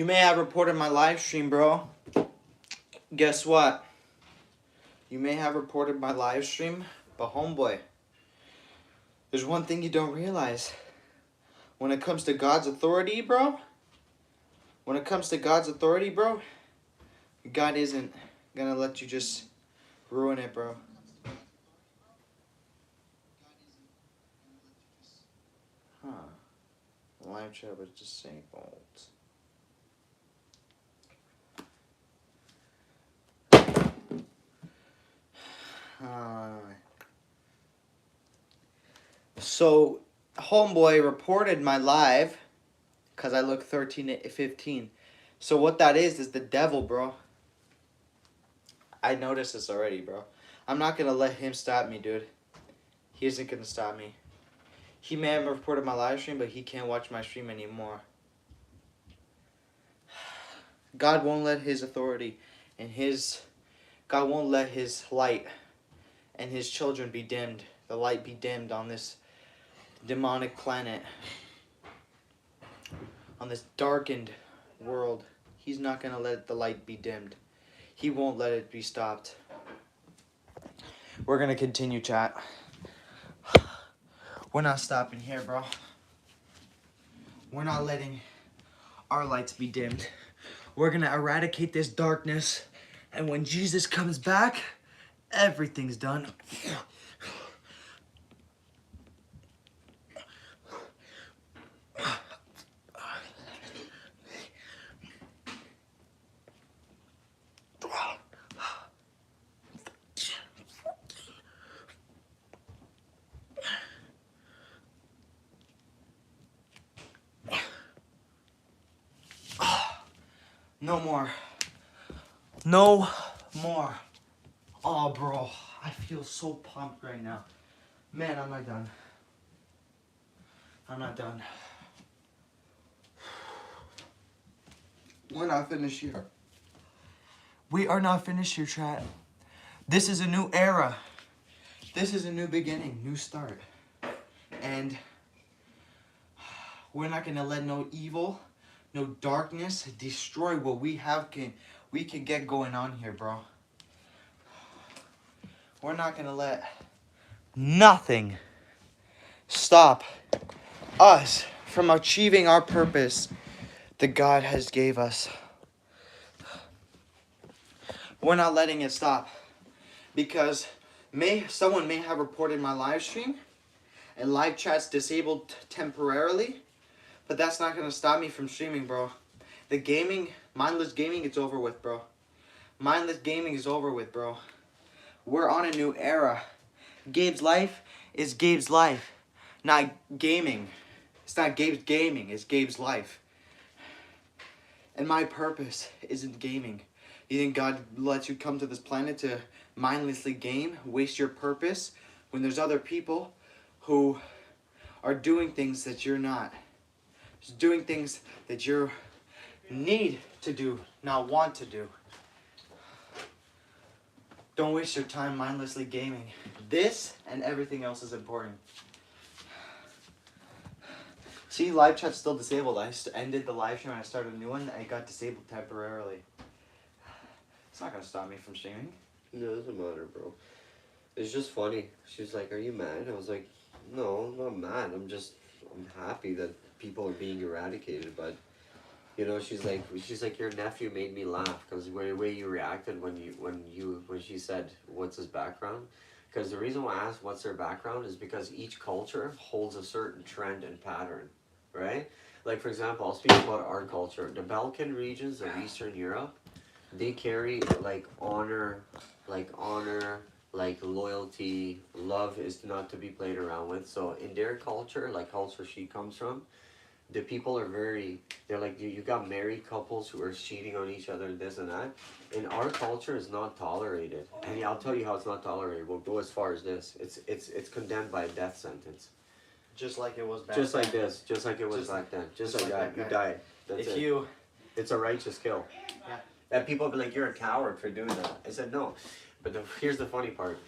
You may have reported my live stream, bro. Guess what? You may have reported my live stream, but homeboy, there's one thing you don't realize. When it comes to God's authority, bro, God isn't gonna let you just ruin it, bro. Huh. Live chat was disabled. So, homeboy reported my live because I look 13 to 15. So what that is the devil, bro. I noticed this already, bro. I'm not going to let him stop me, dude. He isn't going to stop me. He may have reported my live stream, but he can't watch my stream anymore. God won't let his authority and God won't let his light and his children be dimmed. The light be dimmed on this demonic planet. On this darkened world. He's not going to let the light be dimmed. He won't let it be stopped. We're going to continue, chat. We're not stopping here, bro. We're not letting our lights be dimmed. We're going to eradicate this darkness. And when Jesus comes back, everything's done. No more. No more. Oh, bro. I feel so pumped right now. Man, I'm not done. I'm not done. We're not finished here. We are not finished here, chat. This is a new era. This is a new beginning, new start. And we're not going to let no evil, no darkness destroy what we can get going on here, bro. We're not going to let nothing stop us from achieving our purpose that God has gave us. We're not letting it stop because someone may have reported my live stream and live chat's disabled temporarily, but that's not going to stop me from streaming, bro. The mindless gaming, it's over with, bro. Mindless gaming is over with, bro. We're on a new era. Gabe's life is Gabe's life, not gaming. It's not Gabe's gaming, it's Gabe's life. And my purpose isn't gaming. You think God lets you come to this planet to mindlessly game, waste your purpose, when there's other people who are doing things that you're not? Just doing things that you need to do, not want to do. Don't waste your time mindlessly gaming. This and everything else is important. See, live chat's still disabled. I ended the live stream and I started a new one. I got disabled temporarily. It's not going to stop me from streaming. No, it doesn't matter, bro. It's just funny. She's like, are you mad? I was like, no, I'm not mad. I'm happy that people are being eradicated, but you know, she's like your nephew made me laugh because the way you reacted when she said what's his background. Because the reason why I asked what's their background is because each culture holds a certain trend and pattern, right? Like, for example, I'll speak about our culture. The Balkan regions of Eastern Europe, they carry like honor, like loyalty, love is not to be played around with. So in their culture, like culture she comes from, the people are they're like, you got married couples who are cheating on each other and this and that. In our culture, is not tolerated. And yeah, I'll tell you how it's not tolerated. We'll go as far as this. It's condemned by a death sentence. Just like it was back just then. Like this. Just like it was back then. Just like that. You died. That's if it. You... It's a righteous kill. Yeah. And people be like, you're a coward for doing that. I said, no. But here's the funny part.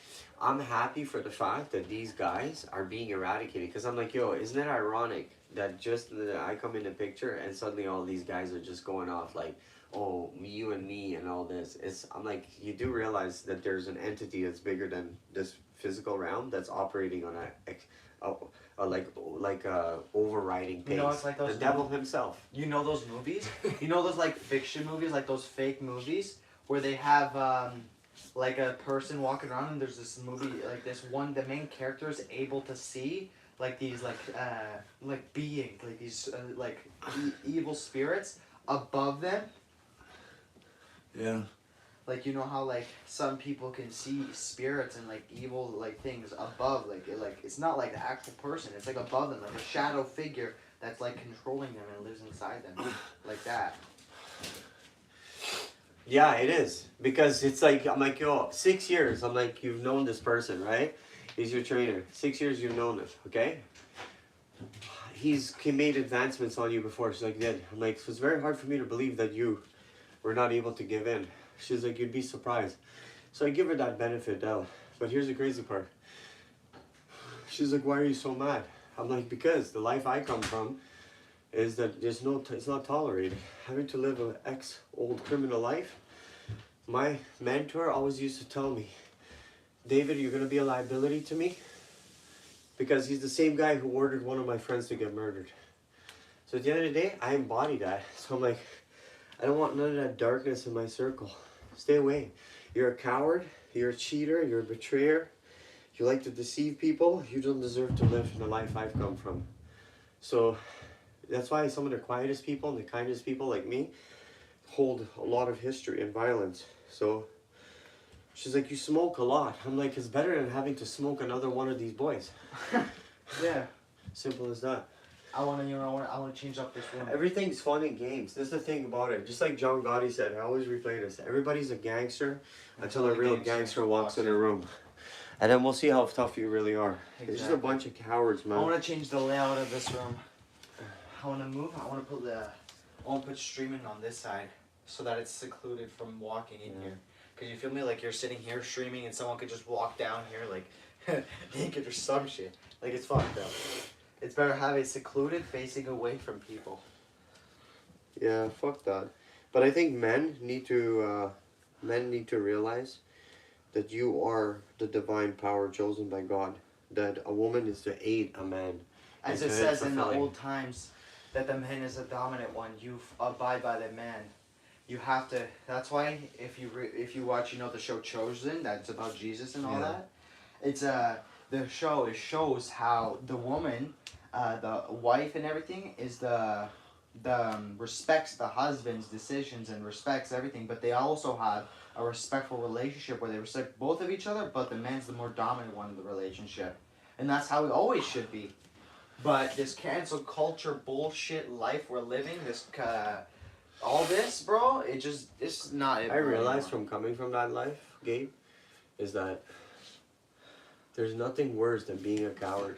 I'm happy for the fact that these guys are being eradicated. Because I'm like, yo, isn't it ironic that just that I come in the picture and suddenly all these guys are just going off like, oh, you and me and all this. I'm like, you do realize that there's an entity that's bigger than this physical realm that's operating on a like a overriding pace. You know, it's like those the devil himself. You know those movies? You know those like fiction movies, like those fake movies where they have like a person walking around and there's this movie like this one, the main character is able to see like these like beings, like these evil spirits above them. Yeah. Like, you know how like some people can see spirits and like evil like things above, like it's not like the actual person, it's like above them, like a shadow figure that's like controlling them and lives inside them, like that. Yeah, it is. Because it's like, I'm like, yo, 6 years. I'm like, you've known this person, right? He's your trainer. 6 years you've known him, okay? He made advancements on you before. She's like, did. I'm like, so it's very hard for me to believe that you were not able to give in. She's like, you'd be surprised. So I give her that benefit now. But here's the crazy part. She's like, why are you so mad? I'm like, because the life I come from is that there's it's not tolerated. Having to live an old criminal life. My mentor always used to tell me, David, you're going to be a liability to me. Because he's the same guy who ordered one of my friends to get murdered. So at the end of the day, I embody that. So I'm like, I don't want none of that darkness in my circle. Stay away. You're a coward. You're a cheater. You're a betrayer. You like to deceive people. You don't deserve to live the life I've come from. So that's why some of the quietest people and the kindest people like me hold a lot of history and violence. So she's like, you smoke a lot. I'm like, it's better than having to smoke another one of these boys. Yeah. Simple as that. I want to change up this room. Everything's fun and games. This is the thing about it. Just like John Gotti said, I always replay this. Everybody's a gangster until a real gangster walks in a room. And then we'll see how tough you really are. It's just a bunch of cowards, man. I want to change the layout of this room. I want to move. I want to put streaming on this side so that it's secluded from walking in here. Cause you feel me? Like you're sitting here streaming and someone could just walk down here like naked or some shit. Like it's fucked up. It's better have it secluded, facing away from people. Yeah, fuck that. But I think men need to realize that you are the divine power chosen by God. That a woman is to aid a man. As it says in the old times, that the man is the dominant one. You abide by the man. You have to. That's why if you watch, you know, the show Chosen, that's about Jesus and all that. It's the show. It shows how the woman, the wife and everything, is the respects the husband's decisions and respects everything, but they also have a respectful relationship where they respect both of each other, but the man's the more dominant one in the relationship, and that's how it always should be. But this cancel culture bullshit life we're living, this all this, bro, it's not it. I realized from coming from that life, Gabe, is that there's nothing worse than being a coward.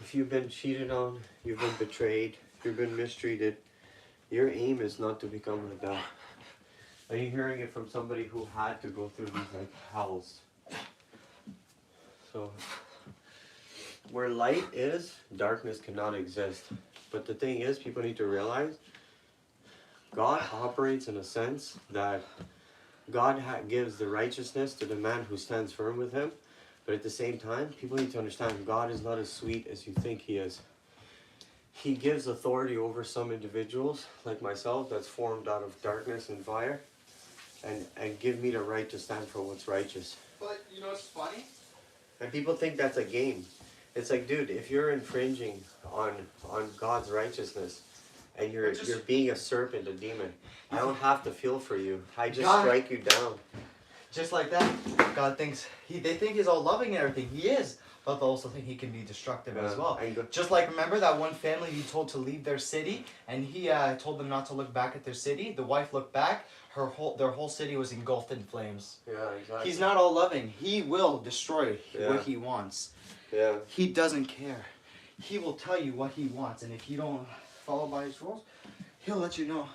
If you've been cheated on, you've been betrayed, you've been mistreated, your aim is not to become like that. Are you hearing it from somebody who had to go through these like hells? So where light is, darkness cannot exist. But the thing is, people need to realize God operates in a sense that God gives the righteousness to the man who stands firm with him. But at the same time, people need to understand God is not as sweet as you think he is. He gives authority over some individuals, like myself, that's formed out of darkness and fire, and give me the right to stand for what's righteous. But you know what's funny? And people think that's a game. It's like, dude, if you're infringing on God's righteousness and you're being a serpent, a demon, I don't have to feel for you. I just strike you down. Just like that, God thinks they think he's all loving and everything. He is, but they also think he can be destructive as well. Just like, remember that one family he told to leave their city, and he told them not to look back at their city. The wife looked back. Their whole city was engulfed in flames. Yeah, exactly. He's not all loving. He will destroy what he wants. Yeah. He doesn't care. He will tell you what he wants, and if you don't follow by his rules, he'll let you know.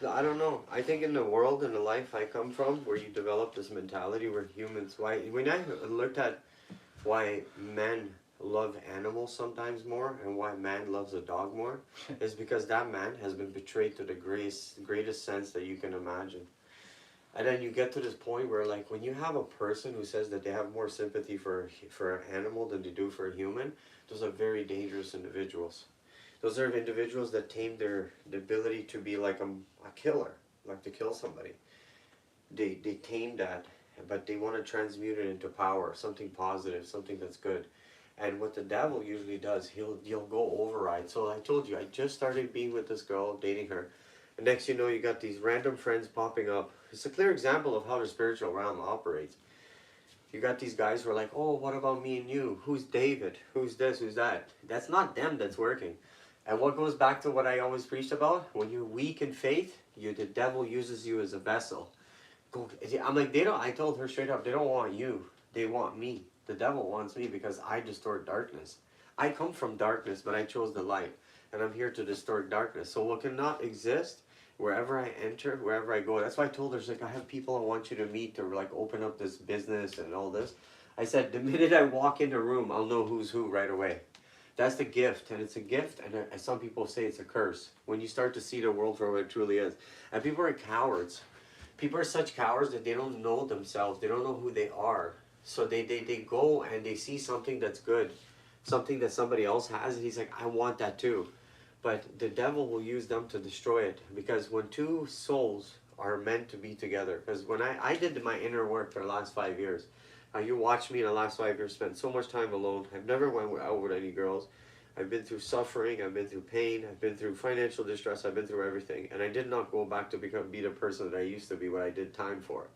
I don't know. I think in the world, in the life I come from, where you develop this mentality where humans, why, when I looked at why men love animals sometimes more and why man loves a dog more, is because that man has been betrayed to the greatest sense that you can imagine. And then you get to this point where, like, when you have a person who says that they have more sympathy for an animal than they do for a human, those are very dangerous individuals. Those are individuals that tame their the ability to be like a killer, like to kill somebody. They tame that, but they want to transmute it into power, something positive, something that's good. And what the devil usually does, he'll go override. So I told you, I just started being with this girl, dating her. And next you know, you got these random friends popping up. It's a clear example of how the spiritual realm operates. You got these guys who are like, oh, what about me and you? Who's David? Who's this? Who's that? That's not them that's working. And what goes back to what I always preached about? When you're weak in faith, the devil uses you as a vessel. I'm like, they don't. I told her straight up, they don't want you. They want me. The devil wants me because I distort darkness. I come from darkness, but I chose the light. And I'm here to distort darkness. So what cannot exist, wherever I enter, wherever I go. That's why I told her, she's like, I have people I want you to meet to like open up this business and all this. I said, the minute I walk in the room, I'll know who's who right away. That's the gift, and it's a gift, and some people say it's a curse. When you start to see the world for what it truly is. And people are cowards. People are such cowards that they don't know themselves. They don't know who they are. So they go and they see something that's good, something that somebody else has, and he's like, I want that too. But the devil will use them to destroy it, because when two souls are meant to be together, because when I did my inner work for the last 5 years, you watched me in the last 5 years spend so much time alone. I've never went out with any girls. I've been through suffering, I've been through pain, I've been through financial distress, I've been through everything. And I did not go back to be the person that I used to be, what I did time for.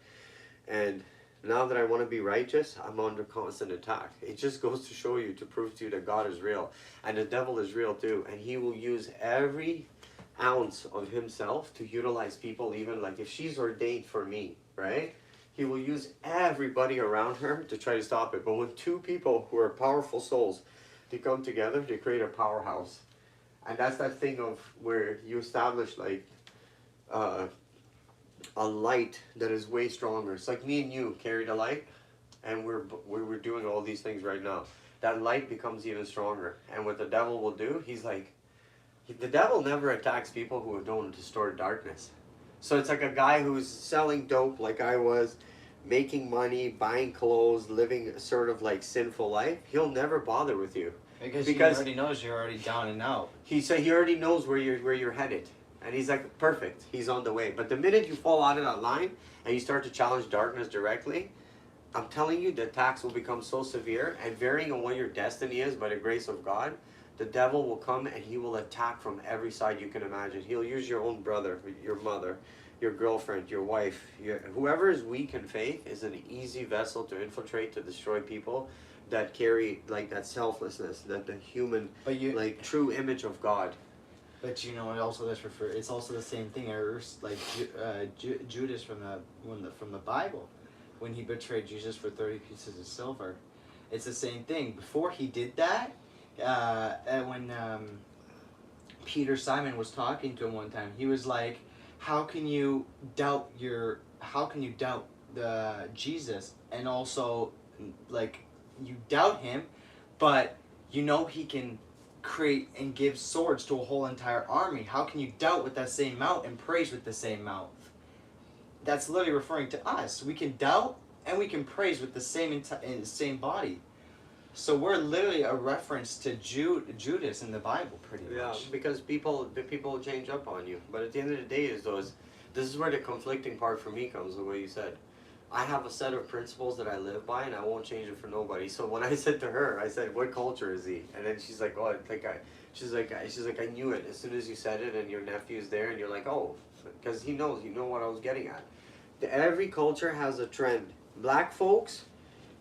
And now that I want to be righteous, I'm under constant attack. It just goes to show you, to prove to you that God is real. And the devil is real too. And he will use every ounce of himself to utilize people, even like if she's ordained for me, right? He will use everybody around her to try to stop it. But when two people who are powerful souls, they come together, they create a powerhouse. And that's that thing of where you establish like a light that is way stronger. It's like me and you carry the light, and we're doing all these things right now. That light becomes even stronger. And what the devil will do, he's like, the devil never attacks people who don't distort darkness. So it's like a guy who's selling dope like I was, making money, buying clothes, living a sort of like sinful life. He'll never bother with you. Because he already knows you're already down and out. He already knows where you're headed. And he's like, perfect, he's on the way. But the minute you fall out of that line and you start to challenge darkness directly, I'm telling you, the attacks will become so severe, and varying on what your destiny is by the grace of God, the devil will come and he will attack from every side you can imagine. He'll use your own brother, your mother, your girlfriend, your wife. Whoever is weak in faith is an easy vessel to infiltrate, to destroy people that carry like that selflessness, that the human, like true image of God. But you know, it's also the same thing. Like Judas from the Bible, when he betrayed Jesus for 30 pieces of silver. It's the same thing. Before he did that, and when Simon was talking to him one time, he was like, how can you doubt the Jesus, and also like you doubt him, but you know he can create and give swords to a whole entire army. How can you doubt with that same mouth and praise with the same mouth? That's literally referring to us. We can doubt and we can praise with the same body. So we're literally a reference to Judas in the Bible, pretty much. Yeah, because people change up on you. But at the end of the day, this is where the conflicting part for me comes, the way you said. I have a set of principles that I live by, and I won't change it for nobody. So when I said to her, I said, "What culture is he?" And then she's like, "Oh, she's like, I knew it as soon as you said it, and your nephew's there, and you're like, oh, because he knows, you know what I was getting at." Every culture has a trend. Black folks,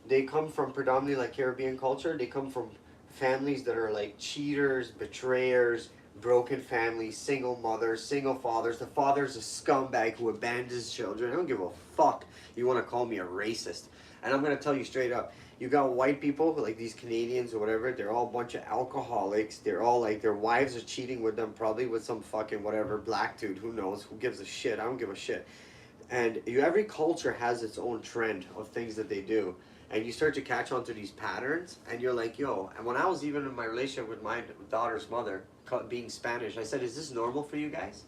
they come from predominantly like Caribbean culture. They come from families that are like cheaters, betrayers, broken families, single mothers, single fathers. The father's a scumbag who abandons children. I don't give a fuck. You want to call me a racist. And I'm going to tell you straight up, You got white people, like these Canadians or whatever, they're all a bunch of alcoholics. They're all like, their wives are cheating with them, probably with some fucking whatever, black dude, who knows, who gives a shit, I don't give a shit. And every culture has its own trend of things that they do. And you start to catch on to these patterns, and you're like, yo, and when I was even in my relationship with my daughter's mother, being Spanish, I said, is this normal for you guys?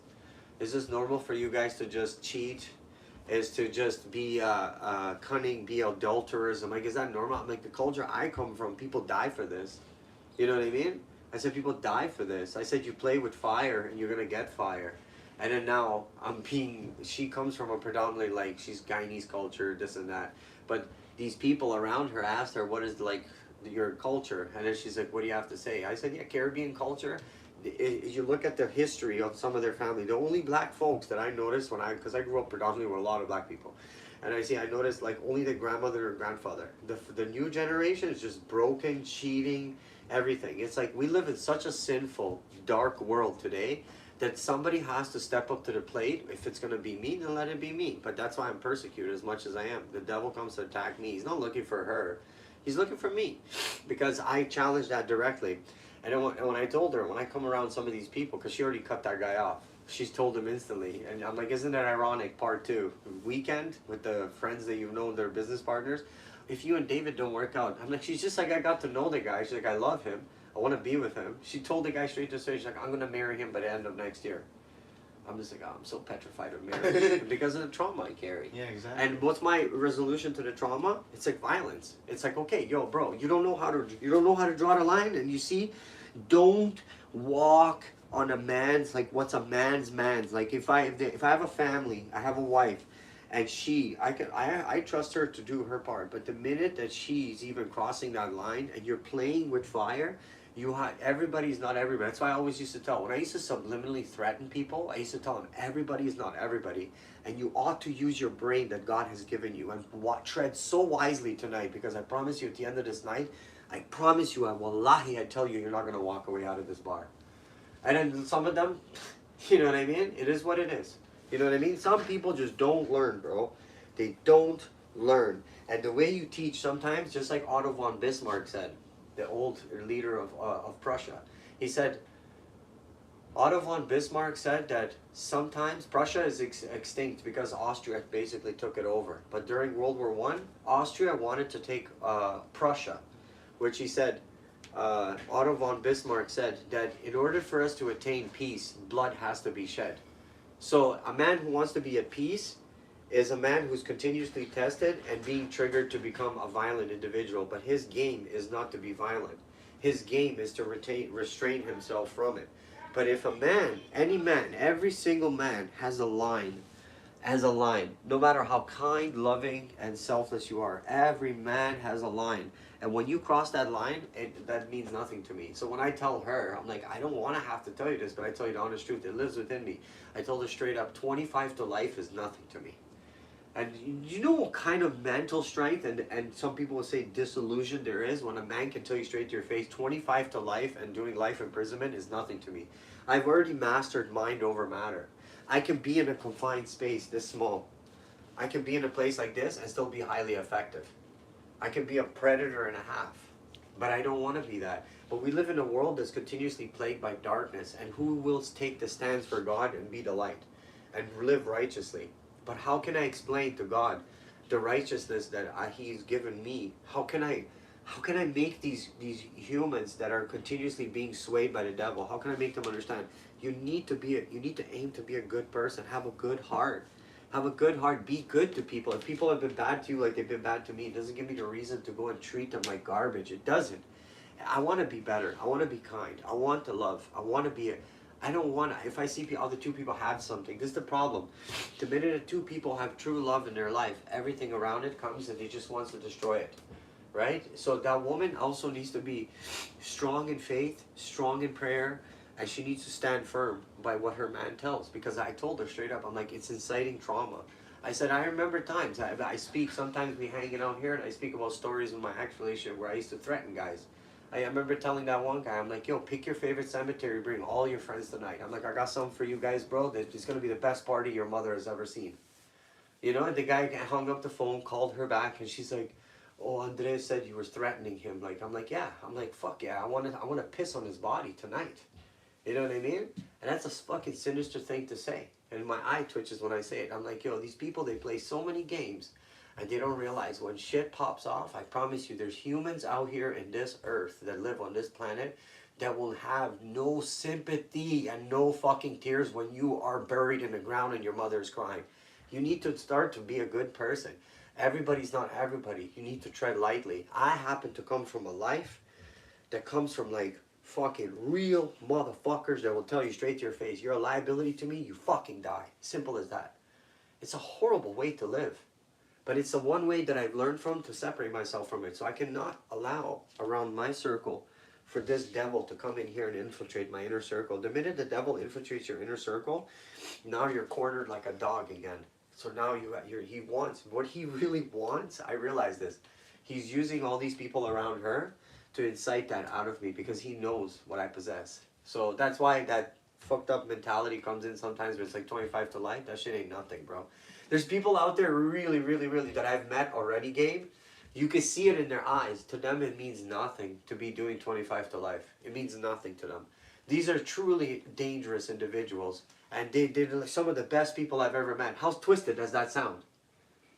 Is this normal for you guys to just cheat? Is to just be cunning, be adulterers? I'm like, is that normal? I'm like, the culture I come from, people die for this. You know what I mean? I said, people die for this. I said, you play with fire and you're gonna get fire. And then now she comes from a predominantly, like, she's Guyanese culture, this and that. But these people around her asked her, what is like your culture? And then she's like, what do you have to say? I said, yeah, Caribbean culture. You look at the history of some of their family, the only black folks that I noticed because I grew up predominantly with a lot of black people, and I noticed like only the grandmother or grandfather. The new generation is just broken, cheating, everything. It's like we live in such a sinful, dark world today that somebody has to step up to the plate. If it's going to be me, then let it be me. But that's why I'm persecuted as much as I am. The devil comes to attack me. He's not looking for her. He's looking for me, because I challenged that directly. And when I told her, when I come around some of these people, because she already cut that guy off, she's told him instantly. And I'm like, isn't that ironic? Part two, weekend with the friends that you've known, their business partners. If you and David don't work out, I'm like, she's just like, I got to know the guy. She's like, I love him. I want to be with him. She told the guy straight to face, she's like, I'm going to marry him by the end of next year. I'm just like, oh, I'm so petrified of marriage because of the trauma I carry. Yeah, exactly. And what's my resolution to the trauma? It's like violence. It's like, okay, yo, bro, you don't know how to draw the line, and you see, don't walk on a man's, like, what's a man's. Like, if I have a family, I have a wife, and I trust her to do her part. But the minute that she's even crossing that line and you're playing with fire, everybody's not everybody. That's why I always used to tell, when I used to subliminally threaten people, I used to tell them, everybody is not everybody, and you ought to use your brain that God has given you, and tread so wisely tonight, because I promise you at the end of this night, I promise you, wallahi, I tell you, you're not going to walk away out of this bar. And then some of them, you know what I mean? It is what it is. You know what I mean? Some people just don't learn, bro. They don't learn. And the way you teach sometimes, just like Otto von Bismarck said, the old leader of Prussia, he said, Otto von Bismarck said that sometimes Prussia is extinct because Austria basically took it over. But during World War I, Austria wanted to take Prussia, which he said, Otto von Bismarck said that in order for us to attain peace, blood has to be shed. So a man who wants to be at peace is a man who's continuously tested and being triggered to become a violent individual. But his game is not to be violent. His game is to restrain himself from it. But if a man, any man, every single man has a line, no matter how kind, loving, and selfless you are, every man has a line. And when you cross that line, that means nothing to me. So when I tell her, I'm like, I don't want to have to tell you this, but I tell you the honest truth. It lives within me. I told her straight up, 25 to life is nothing to me. And you know what kind of mental strength and some people will say disillusion there is when a man can tell you straight to your face, 25 to life and doing life imprisonment is nothing to me. I've already mastered mind over matter. I can be in a confined space this small. I can be in a place like this and still be highly effective. I can be a predator and a half, but I don't want to be that. But we live in a world that's continuously plagued by darkness, and who will take the stands for God and be the light and live righteously? But how can I explain to God the righteousness that He's given me? How can I make these humans that are continuously being swayed by the devil? How can I make them understand? You need to aim to be a good person. Have a good heart. Have a good heart. Be good to people. If people have been bad to you like they've been bad to me, it doesn't give me the reason to go and treat them like garbage. It doesn't. I want to be better. I want to be kind. I want to love. I want to be I don't want to, if I see other two people have something, this is the problem. The minute that two people have true love in their life, everything around it comes and he just wants to destroy it. Right? So that woman also needs to be strong in faith, strong in prayer, and she needs to stand firm by what her man tells. Because I told her straight up, I'm like, it's inciting trauma. I said, I remember times, I speak, sometimes we hanging out here, and I speak about stories in my ex relationship where I used to threaten guys. I remember telling that one guy, I'm like, yo, pick your favorite cemetery, bring all your friends tonight. I'm like, I got something for you guys, bro. It's going to be the best party your mother has ever seen. You know, and the guy hung up the phone, called her back, and she's like, oh, Andres said you were threatening him. Like, I'm like, yeah. I'm like, fuck yeah, I want to piss on his body tonight. You know what I mean? And that's a fucking sinister thing to say. And my eye twitches when I say it. I'm like, yo, these people, they play so many games and they don't realize when shit pops off, I promise you, there's humans out here in this earth that live on this planet that will have no sympathy and no fucking tears when you are buried in the ground and your mother's crying. You need to start to be a good person. Everybody's not everybody. You need to tread lightly. I happen to come from a life that comes from like fucking real motherfuckers that will tell you straight to your face, you're a liability to me, you fucking die. Simple as that. It's a horrible way to live. But it's the one way that I've learned from to separate myself from it. So I cannot allow around my circle for this devil to come in here and infiltrate my inner circle. The minute the devil infiltrates your inner circle, now you're cornered like a dog again. So now he wants, what he really wants, I realize this, he's using all these people around her to incite that out of me because he knows what I possess. So that's why that fucked up mentality comes in sometimes where it's like 25 to life. That shit ain't nothing, bro. There's people out there really, really, really that I've met already, Gabe. You can see it in their eyes. To them, it means nothing to be doing 25 to life. It means nothing to them. These are truly dangerous individuals. And they're like some of the best people I've ever met. How twisted does that sound?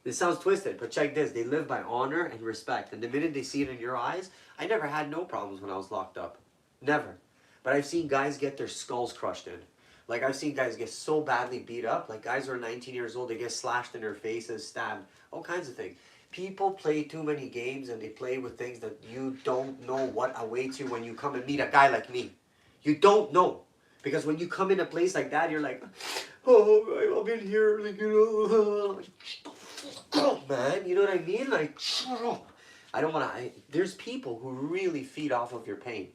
It sounds twisted, but check this. They live by honor and respect. And the minute they see it in your eyes, I never had no problems when I was locked up. Never. But I've seen guys get their skulls crushed in. Like, I've seen guys get so badly beat up. Like, guys who are 19 years old, they get slashed in their faces, stabbed, all kinds of things. People play too many games and they play with things that you don't know what awaits you when you come and meet a guy like me. You don't know. Because when you come in a place like that, you're like, oh, I've been here, like, you know, like, shut the fuck up, man. You know what I mean? Like, shut up. I don't want to, there's people who really feed off of your pain.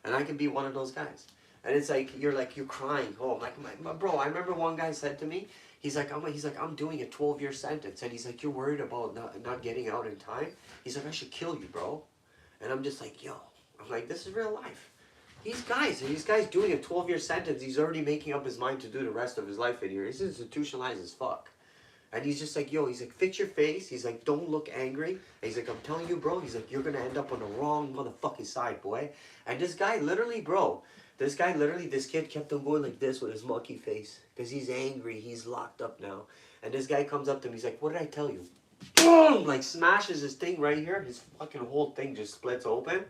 And I can be one of those guys. And it's like, you're crying. Oh, I'm like, my bro, I remember one guy said to me, he's like, I'm doing a 12-year sentence. And he's like, you're worried about not getting out in time? He's like, I should kill you, bro. And I'm just like, yo, I'm like, this is real life. These guys doing a 12-year sentence, he's already making up his mind to do the rest of his life in here. He's institutionalized as fuck. And he's just like, yo, he's like, fix your face. He's like, don't look angry. And he's like, I'm telling you, bro. He's like, you're going to end up on the wrong motherfucking side, boy. And this guy literally, bro, this kid kept on going like this with his monkey face. Because he's angry. He's locked up now. And this guy comes up to him. He's like, what did I tell you? Boom! Like, smashes his thing right here. His fucking whole thing just splits open.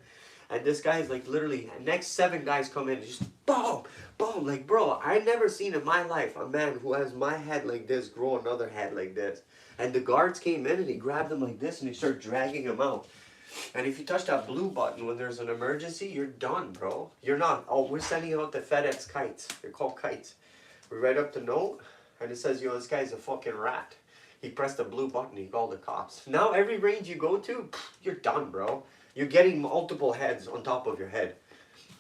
And this guy is like literally, next 7 guys come in, just boom, boom. Like, bro, I never seen in my life a man who has my head like this grow another head like this. And the guards came in and he grabbed him like this and he started dragging him out. And if you touch that blue button when there's an emergency, you're done, bro. You're not. Oh, we're sending out the FedEx kites. They're called kites. We write up the note and it says, yo, this guy's a fucking rat. He pressed the blue button, he called the cops. Now every range you go to, you're done, bro. You're getting multiple heads on top of your head.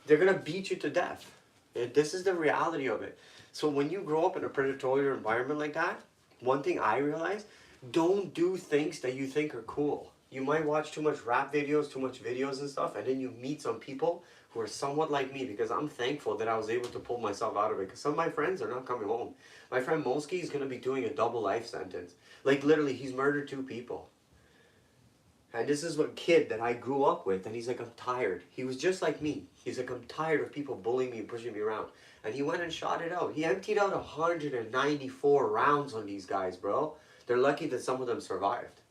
They're going to beat you to death. And this is the reality of it. So when you grow up in a predatory environment like that, one thing I realized, don't do things that you think are cool. You might watch too much rap videos, too much videos and stuff, and then you meet some people who are somewhat like me, because I'm thankful that I was able to pull myself out of it, because some of my friends are not coming home. My friend Molsky is going to be doing a double life sentence. Like, literally, he's murdered 2 people. And this is what kid that I grew up with, and he's like, I'm tired. He was just like me. He's like, I'm tired of people bullying me and pushing me around. And he went and shot it out. He emptied out 194 rounds on these guys, bro. They're lucky that some of them survived.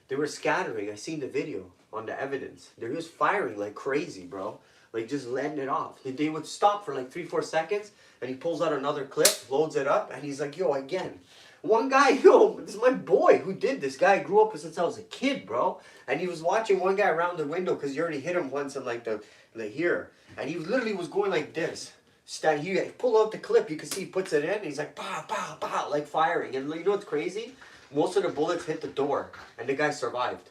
They were scattering. I seen the video on the evidence. They was firing like crazy, bro. Like, just letting it off. They would stop for like 3-4 seconds, and he pulls out another clip, loads it up, and he's like, yo, again. One guy, yo, this is my boy who did this. Guy grew up since I was a kid, bro. And he was watching one guy around the window because you already hit him once in like the here. And he literally was going like this. He pulled out the clip, you can see he puts it in, and he's like, pow, pow, pow, like firing. And you know what's crazy? Most of the bullets hit the door, and the guy survived.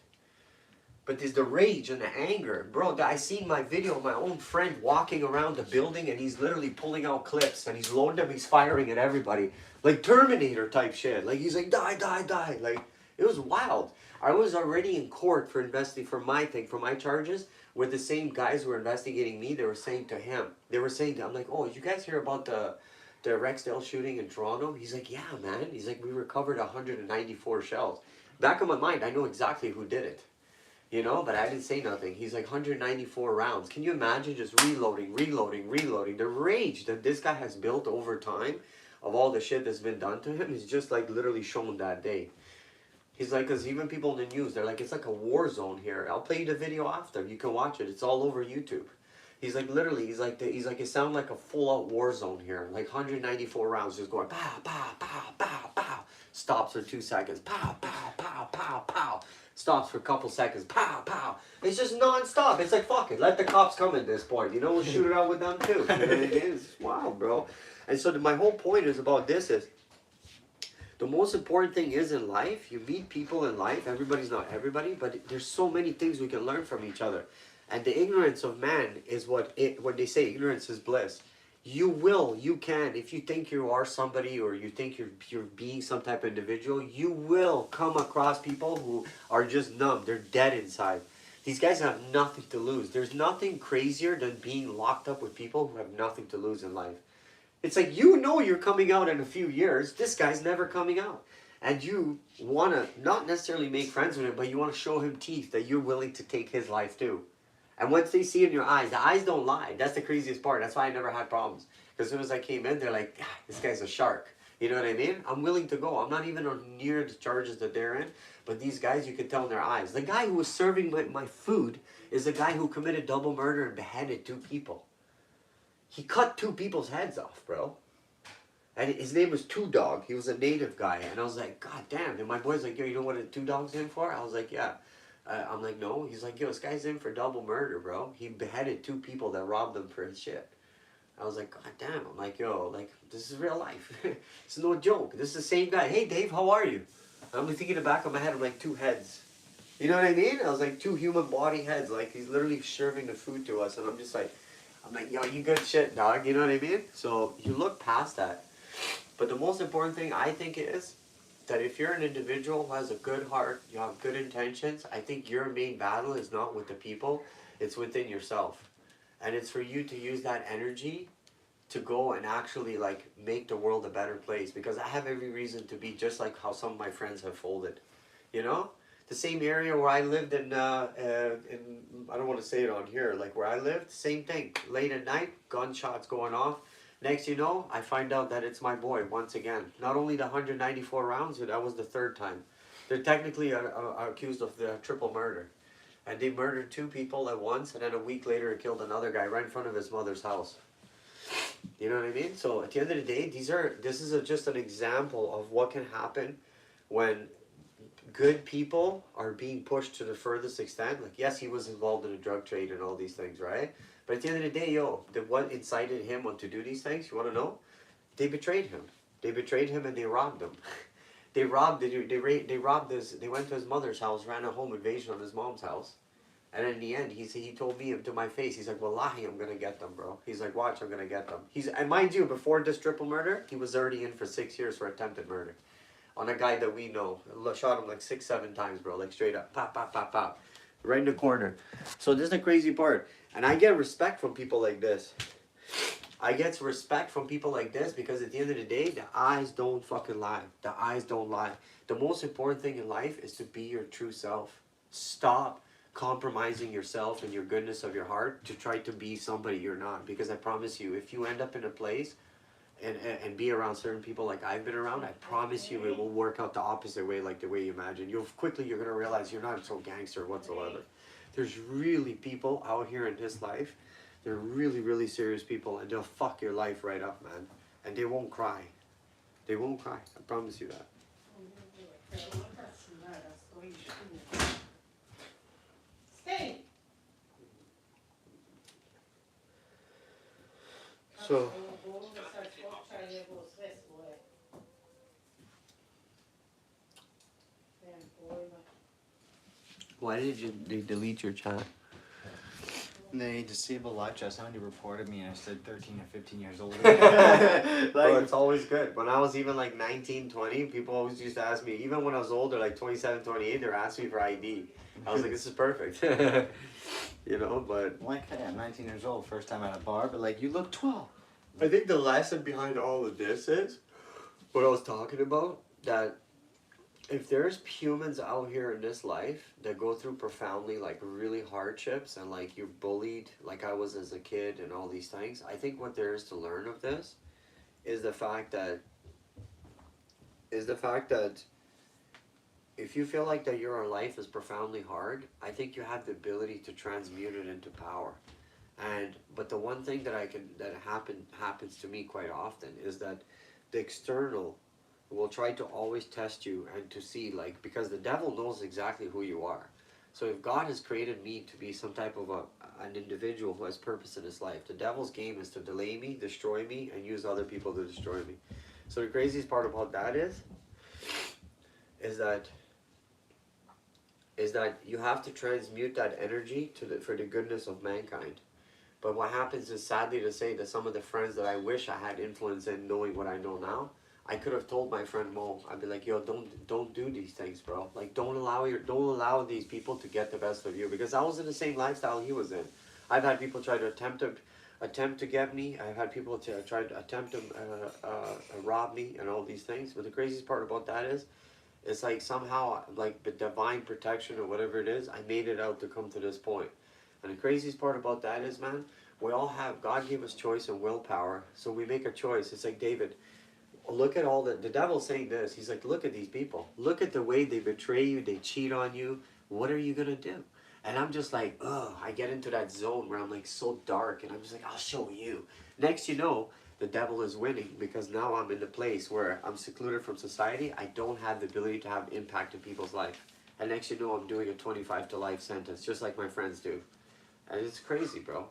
But there's the rage and the anger. Bro, I seen my video of my own friend walking around the building, and he's literally pulling out clips, and he's loading them, he's firing at everybody. Like Terminator type shit. Like, he's like, die, die, die. Like, it was wild. I was already in court for investing for my thing, for my charges, where the same guys who were investigating me, they were saying to him, I'm like, oh, did you guys hear about the Rexdale shooting in Toronto? He's like, yeah, man. He's like, we recovered 194 shells. Back in my mind, I know exactly who did it. You know, but I didn't say nothing. He's like 194 rounds. Can you imagine just reloading, reloading, reloading? The rage that this guy has built over time of all the shit that's been done to him is just like literally shown that day. He's like, because even people in the news, they're like, it's like a war zone here. I'll play you the video after. You can watch it. It's all over YouTube. He's like, literally, he's like, it sounded like a full-out war zone here. Like 194 rounds just going, pow, pow, pow, pow, pow. Stops for 2 seconds, pow, pow, pow, pow, pow. Stops for a couple seconds, pow, pow. It's just non-stop. It's like, fuck it, let the cops come at this point. You know, we'll shoot it out with them too. You know what it is? Wow, bro. And so my whole point is about this is, the most important thing is in life, you meet people in life, everybody's not everybody, but there's so many things we can learn from each other. And the ignorance of man is when they say ignorance is bliss. You can, if you think you are somebody or you think you're being some type of individual, you will come across people who are just numb, they're dead inside. These guys have nothing to lose. There's nothing crazier than being locked up with people who have nothing to lose in life. It's like, you know you're coming out in a few years. This guy's never coming out. And you want to not necessarily make friends with him, but you want to show him teeth that you're willing to take his life too. And once they see in your eyes, the eyes don't lie. That's the craziest part. That's why I never had problems. Because as soon as I came in, they're like, this guy's a shark. You know what I mean? I'm willing to go. I'm not even on near the charges that they're in. But these guys, you can tell in their eyes. The guy who was serving my food is the guy who committed double murder and beheaded 2 people. He cut 2 people's heads off, bro. And his name was Two Dog. He was a native guy. And I was like, God damn. And my boy's like, yo, you know what a 2 Dog's in for? I was like, yeah. I'm like, no. He's like, yo, this guy's in for double murder, bro. He beheaded 2 people that robbed him for his shit. I was like, God damn. I'm like, yo, like, this is real life. It's no joke. This is the same guy. Hey, Dave, how are you? I'm thinking in the back of my head, I'm like, 2 heads. You know what I mean? I was like, 2 human body heads. Like, he's literally serving the food to us. And I'm just like, yo, you good shit, dog. You know what I mean? So you look past that. But the most important thing I think is that if you're an individual who has a good heart, you have good intentions, I think your main battle is not with the people, it's within yourself. And it's for you to use that energy to go and actually like make the world a better place. Because I have every reason to be just like how some of my friends have folded. You know? The same area where I lived in I don't want to say it on here, like where I lived, same thing. Late at night, gunshots going off. Next you know, I find out that it's my boy once again. Not only the 194 rounds, but that was the 3rd time. They're technically accused of the triple murder. And they murdered 2 people at once, and then a week later it killed another guy right in front of his mother's house. You know what I mean? So at the end of the day, this is just an example of what can happen when good people are being pushed to the furthest extent. Like, yes, he was involved in the drug trade and all these things, right? But at the end of the day, yo, what incited him to do these things, you want to know? They betrayed him. They betrayed him and they robbed him. They robbed his, they went to his mother's house, ran a home invasion on his mom's house. And in the end, he told me to my face, he's like, wallahi, I'm going to get them, bro. He's like, watch, I'm going to get them. And mind you, before this triple murder, he was already in for 6 years for attempted murder. On a guy that we know. Shot him like 6-7 times, bro. Like straight up. Pop, pop, pop, pop. Right in the corner. So this is the crazy part. And I get respect from people like this. I get respect from people like this because at the end of the day, the eyes don't fucking lie. The eyes don't lie. The most important thing in life is to be your true self. Stop compromising yourself and your goodness of your heart to try to be somebody you're not. Because I promise you, if you end up in a place and be around certain people like I've been around, I promise you it will work out the opposite way, like the way you imagine. You're going to realize you're not so gangster whatsoever. There's really people out here in this life, they're really, really serious people, and they'll fuck your life right up, man. And they won't cry. They won't cry. I promise you that. So... Why did they delete your chat? They disabled live chat. Somebody reported me and I said 13 or 15 years old. Bro, it's always good. When I was even like 19, 20, people always used to ask me, even when I was older, like 27, 28, they were asking me for ID. I was like, this is perfect. You know, but... Like, hey, I'm 19 years old, first time at a bar, but like, you look 12. I think the lesson behind all of this is, what I was talking about, that if there's humans out here in this life that go through profoundly like really hardships and like you're bullied like I was as a kid and all these things, I think what there is to learn of this is the fact that if you feel like that your life is profoundly hard, I think you have the ability to transmute it into power. And but the one thing that happens to me quite often is that the external will try to always test you and to see like because the devil knows exactly who you are. So if God has created me to be some type of an individual who has purpose in his life, the devil's game is to delay me, destroy me, and use other people to destroy me. So the craziest part about that is that you have to transmute that energy for the goodness of mankind. But what happens is, sadly to say, that some of the friends that I wish I had influence in knowing what I know now, I could have told my friend Mo, I'd be like, yo, don't do these things, bro. Like, don't allow these people to get the best of you, because I was in the same lifestyle he was in. I've had people try to attempt to get me. I've had people try to attempt to rob me and all these things. But the craziest part about that is, it's like somehow, like the divine protection or whatever it is, I made it out to come to this point. And the craziest part about that is, man, we all have, God gave us choice and willpower, so we make a choice. It's like David, look at all the devil's saying this. He's like, look at these people. Look at the way they betray you, they cheat on you. What are you going to do? And I'm just like, ugh, I get into that zone where I'm like so dark, and I'm just like, I'll show you. Next you know, the devil is winning, because now I'm in the place where I'm secluded from society. I don't have the ability to have impact in people's life. And next you know, I'm doing a 25 to life sentence, just like my friends do. And it's crazy, bro.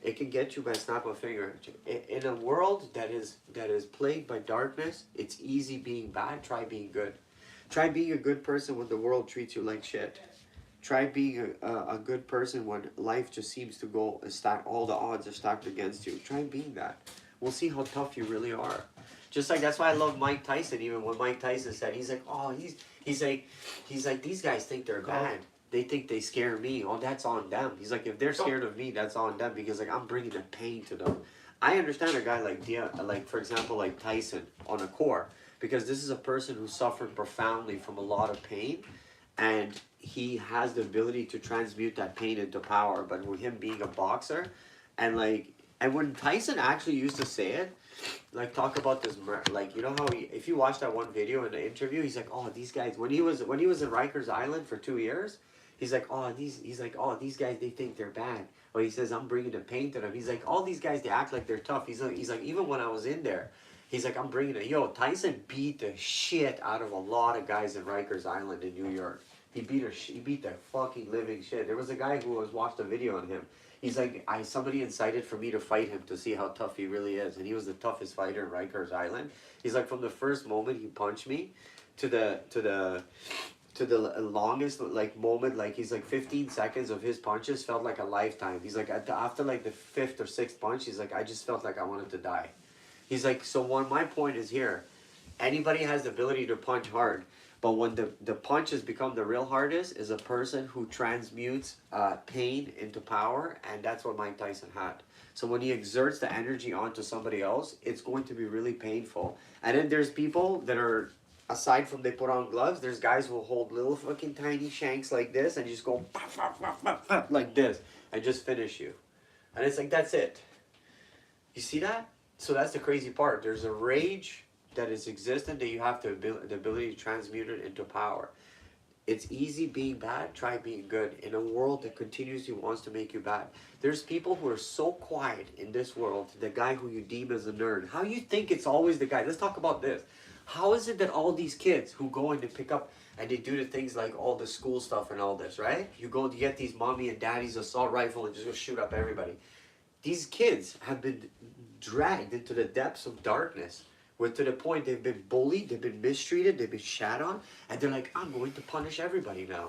It can get you by a snap of a finger. In a world that is plagued by darkness, it's easy being bad. Try being good. Try being a good person when the world treats you like shit. Try being a good person when life just seems to go all the odds are stacked against you. Try being that. We'll see how tough you really are. Just like, that's why I love Mike Tyson. Even when Mike Tyson said, he's like, oh, he's like these guys think they're bad. They think they scare me. Oh, that's on them. He's like, if they're scared of me, that's on them, because like I'm bringing the pain to them. I understand a guy like for example, like Tyson on a core, because this is a person who suffered profoundly from a lot of pain, and he has the ability to transmute that pain into power. But with him being a boxer, and when Tyson actually used to say it, like talk about this, like, you know how if you watch that one video in the interview, he's like, oh, these guys, when he was in Rikers Island for 2 years, he's like, oh, these guys, they think they're bad. But he says, I'm bringing the pain to them. He's like, all these guys, they act like they're tough. He's like, even when I was in there, he's like, I'm bringing it. Yo, Tyson beat the shit out of a lot of guys in Rikers Island in New York. He beat the fucking living shit. There was a guy who watched a video on him. He's like, somebody incited for me to fight him to see how tough he really is. And he was the toughest fighter in Rikers Island. He's like, from the first moment he punched me to the longest like moment, like he's like 15 seconds of his punches felt like a lifetime. He's like, after like the 5th or 6th punch, he's like, I just felt like I wanted to die. He's like, so my point is here, anybody has the ability to punch hard, but when the punches become the real hardest is a person who transmutes pain into power, and that's what Mike Tyson had. So when he exerts the energy onto somebody else, it's going to be really painful. And then there's people that are, aside from they put on gloves, there's guys who will hold little fucking tiny shanks like this and just go like this and just finish you. And it's like, that's it. You see that? So that's the crazy part. There's a rage that is existent that you have the ability to transmute it into power. It's easy being bad, try being good. In a world that continuously wants to make you bad. There's people who are so quiet in this world, the guy who you deem as a nerd. How you think it's always the guy? Let's talk about this. How is it that all these kids who go and they pick up and they do the things like all the school stuff and all this, right? You go to get these mommy and daddy's assault rifle and just go shoot up everybody. These kids have been dragged into the depths of darkness, where to the point they've been bullied, they've been mistreated, they've been shat on, and they're like, I'm going to punish everybody now.